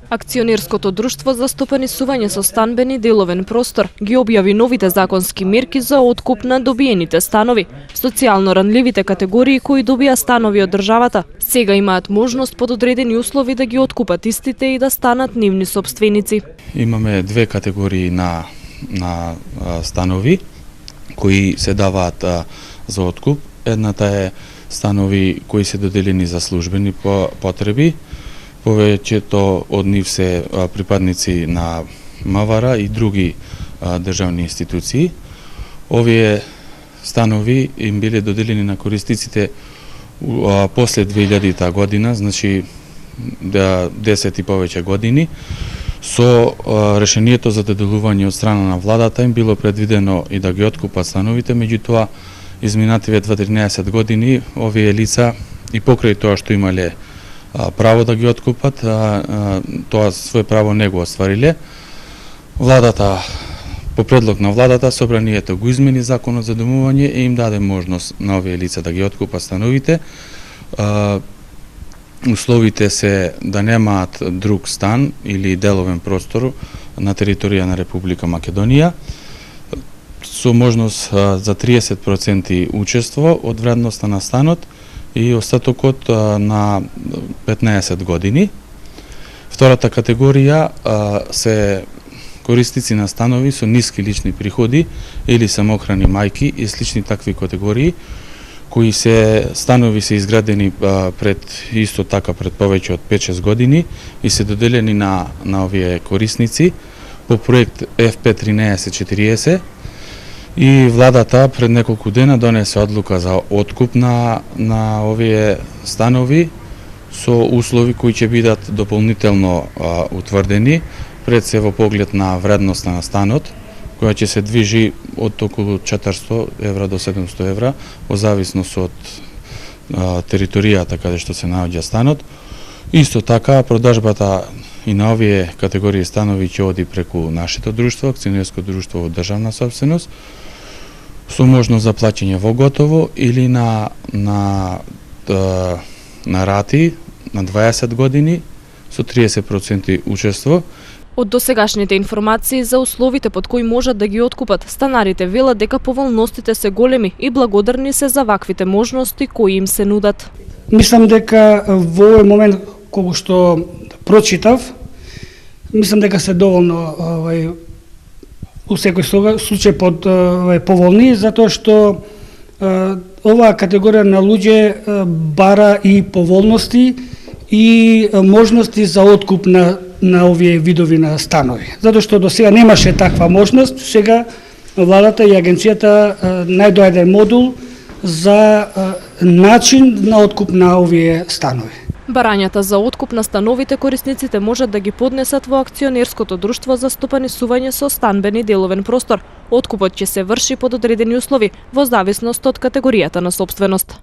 Акционерското друштво за стопанисување со станбен и деловен простор ги објави новите законски мерки за откуп на добиените станови. Социјално ранливите категории кои добија станови од државата сега имаат можност под одредени услови да ги откупат истите и да станат нивни сопственици. Имаме две категории на станови кои се даваат за откуп. Едната е станови кои се доделени за службени потреби. Повеќето од нив се припадници на МВР и други државни институции. Овие станови им биле доделени на корисниците после 2000 година, значи 10 и повеќе години. Со решението за доделување од страна на владата им било предвидено и да ги откупат становите, меѓутоа изминативе 13 години овие лица и покрај тоа што имале право да ги откупат, тоа свој право не го оствариле. Владата, по предлог на владата, собранието го измени законот за домување и им даде можност на овие лица да ги откупат становите. Условите се да немаат друг стан или деловен простор на територија на Република Македонија, со можност за 30% учество од вредноста на станот и остатокот на 15 години. Втората категорија се корисници на станови со ниски лични приходи или самохрани мајки и слични такви категории, кои станови се изградени исто така пред повеќе од 5-6 години и се доделени на овие корисници по проект FP1340. И владата пред неколку дена донесе одлука за откуп на овие станови со услови кои ќе бидат дополнително утврдени, пред се во поглед на вредноста на станот, која ќе се движи од околу 400 евра до 700 евра, во зависност од територијата каде што се наоѓа станот. Исто така, продажбата и на овие категории станови ќе оди преку нашето друштво, акционерско друштво во државна собственост, со можност за плаќање во готово или на рати на 20 години со 30% учество. Од досегашните информации за условите под кои можат да ги откупат, станарите велат дека поволностите се големи и благодарни се за ваквите можности кои им се нудат. Мислам дека во овој момент кога што прочитав, мислам дека се доволно у секој случај поволни, затоа што оваа категорија на луѓе бара и поволности и можности за откуп на овие видови на станови. Затоа што до сега немаше таква можност, сега владата и агенцијата најдоаде модул за начин на откуп на овие станови. Барањата за откуп на становите корисниците можат да ги поднесат во акционерското друштво за стопанисување со станбен и деловен простор. Откупот ќе се врши под одредени услови во зависност од категоријата на сопственост.